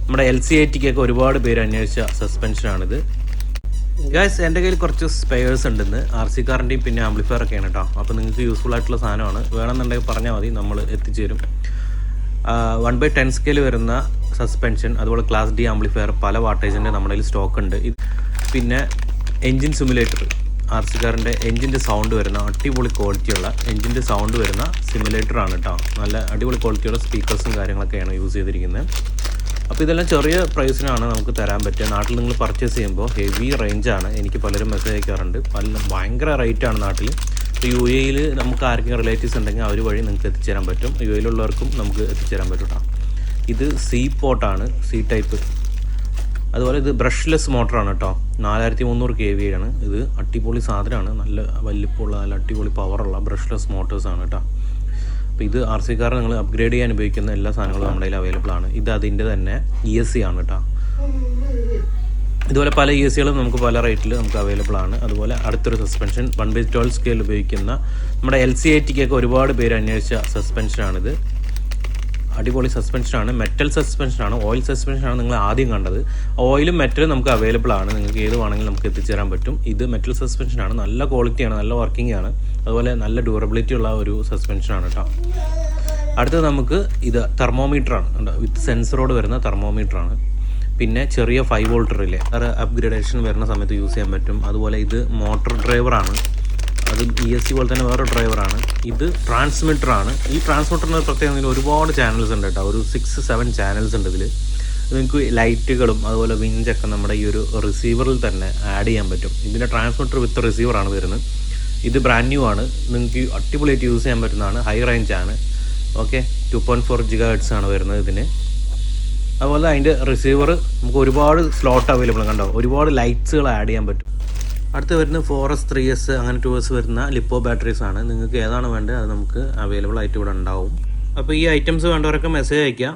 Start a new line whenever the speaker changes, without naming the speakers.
നമ്മുടെ LC80 ഒരുപാട് പേര് അന്വേഷിച്ച സസ്പെൻഷനാണിത്. ഗൈസ്, എൻ്റെ കയ്യിൽ കുറച്ച് സ്പെയേഴ്സ് ഉണ്ടെന്ന് RC കാറിൻ്റെയും പിന്നെ ആംപ്ലിഫയർ ഒക്കെയാണ് കേട്ടോ. അപ്പോൾ നിങ്ങൾക്ക് യൂസ്ഫുൾ ആയിട്ടുള്ള സാധനമാണ്. വേണമെന്നുണ്ടെങ്കിൽ പറഞ്ഞാൽ മതി, നമ്മൾ എത്തിച്ചേരും. 1/10 സ്കെയിൽ വരുന്ന സസ്പെൻഷൻ, അതുപോലെ ക്ലാസ് D ആംപ്ലിഫയർ പല വാട്ടേജിൻ്റെ നമ്മുടെ കയ്യിൽ സ്റ്റോക്ക് ഉണ്ട്. പിന്നെ എൻജിൻ സിമുലേറ്റർ, RC കാറിൻ്റെ എൻജിൻ്റെ സൗണ്ട് വരുന്ന അടിപൊളി ക്വാളിറ്റിയുള്ള എൻജിൻ്റെ സൗണ്ട് വരുന്ന സിമുലേറ്റർ ആണ് കേട്ടോ. നല്ല അടിപൊളി ക്വാളിറ്റിയുള്ള സ്പീക്കേഴ്സും കാര്യങ്ങളൊക്കെയാണ് യൂസ് ചെയ്തിരിക്കുന്നത്. അപ്പോൾ ഇതെല്ലാം ചെറിയ പ്രൈസിനാണ് നമുക്ക് തരാൻ പറ്റുക. നാട്ടിൽ നിങ്ങൾ പർച്ചേസ് ചെയ്യുമ്പോൾ ഹെവി റേഞ്ചാണ്. എനിക്ക് പലരും മെസ്സേജ് അയക്കാറുണ്ട്, ഭയങ്കര റേറ്റാണ് നാട്ടിൽ. ഇപ്പോൾ UAE നമുക്ക് ആർക്കെങ്കിലും റിലേറ്റീവ്സ് ഉണ്ടെങ്കിൽ അവർ വഴി നിങ്ങൾക്ക് എത്തിച്ചേരാൻ പറ്റും. UAE നമുക്ക് എത്തിച്ചേരാൻ പറ്റും കേട്ടോ. ഇത് C പോർട്ടാണ്, C ടൈപ്പ്. അതുപോലെ ഇത് ബ്രഷ്ലെസ് മോട്ടറാണ് കേട്ടോ. 4300 kV ആണ്. ഇത് അടിപൊളി സാധനമാണ്. നല്ല വലിപ്പമുള്ള നല്ല അടിപൊളി പവറുള്ള ബ്രഷ്ലെസ് മോട്ടേഴ്സാണ് കേട്ടോ. അപ്പോൾ ഇത് RC കാർ നിങ്ങൾ അപ്ഗ്രേഡ് ചെയ്യാൻ ഉപയോഗിക്കുന്ന എല്ലാ സാധനങ്ങളും നമ്മുടെ കയ്യിൽ അവൈലബിൾ ആണ്. ഇത് അതിൻ്റെ തന്നെ ESC ആണ് കേട്ടോ. ഇതുപോലെ പല ESCകളും നമുക്ക് പല റേറ്റിൽ നമുക്ക് അവൈലബിൾ ആണ്. അതുപോലെ അടുത്തൊരു സസ്പെൻഷൻ 1/12 സ്കെയിൽ ഉപയോഗിക്കുന്ന നമ്മുടെ LC80 ഒരുപാട് പേര് അന്വേഷിച്ച സസ്പെൻഷനാണിത്. അടിപൊളി സസ്പെൻഷനാണ്. മെറ്റൽ സസ്പെൻഷനാണ്, ഓയിൽ സസ്പെൻഷനാണ് നിങ്ങൾ ആദ്യം കണ്ടത്. ഓയിലും മെറ്റലും നമുക്ക് അവൈലബിൾ ആണ്. നിങ്ങൾക്ക് ഏത് വേണമെങ്കിലും നമുക്ക് എത്തിച്ചേരാൻ പറ്റും. ഇത് മെറ്റൽ സസ്പെൻഷനാണ്, നല്ല ക്വാളിറ്റിയാണ്, നല്ല വർക്കിംഗ് ആണ്. അതുപോലെ നല്ല ഡ്യൂറബിലിറ്റി ഉള്ള ഒരു സസ്പെൻഷനാണ് കേട്ടോ. അടുത്തത് നമുക്ക് ഇത് തെർമോമീറ്ററാണ്, വിത്ത് സെൻസറോട് വരുന്ന തെർമോമീറ്ററാണ്. പിന്നെ ചെറിയ 5 വോൾട്ട് റിലേ, അത് അപ്ഗ്രേഡേഷൻ വരുന്ന സമയത്ത് യൂസ് ചെയ്യാൻ പറ്റും. അതുപോലെ ഇത് മോട്ടോർ ഡ്രൈവറാണ്, അത് ESC പോലെ തന്നെ വേറെ ഡ്രൈവറാണ്. ഇത് ട്രാൻസ്മിറ്ററാണ്. ഈ ട്രാൻസ്മിറ്ററിന് പ്രത്യേകം ഒരുപാട് ചാനൽസ് ഉണ്ട് കേട്ടോ. ഒരു 6-7 ചാനൽസ് ഉണ്ട് ഇതിൽ. നിങ്ങൾക്ക് ലൈറ്റുകളും അതുപോലെ വിഞ്ചൊക്കെ നമ്മുടെ ഈ ഒരു റിസീവറിൽ തന്നെ ആഡ് ചെയ്യാൻ പറ്റും. ഇതിൻ്റെ ട്രാൻസ്മിറ്റർ വിത്ത് റിസീവറാണ് വരുന്നത്. ഇത് ബ്രാൻഡ് ന്യൂ ആണ്. നിങ്ങൾക്ക് അടിപൊളിയായിട്ട് യൂസ് ചെയ്യാൻ പറ്റുന്നതാണ്. ഹൈ റേഞ്ചാണ്. ഓക്കെ, 2.4 GHz ആണ് വരുന്നത് ഇതിന്. അതുപോലെ അതിൻ്റെ റിസീവർ നമുക്ക് ഒരുപാട് സ്ലോട്ട് അവൈലബിൾ കണ്ടോ. ഒരുപാട് ലൈറ്റ്സുകൾ ആഡ് ചെയ്യാൻ പറ്റും. അടുത്ത് വരുന്ന 4S 3S അങ്ങനെ 2S വരുന്ന ലിപ്പോ ബാറ്ററീസ് ആണ്. നിങ്ങൾക്ക് ഏതാണ് വേണ്ടത് അത് നമുക്ക് അവൈലബിൾ ആയിട്ട് ഇവിടെ ഉണ്ടാവും. അപ്പോൾ ഈ ഐറ്റംസ് വേണ്ടവരൊക്കെ മെസ്സേജ് അയയ്ക്കുക.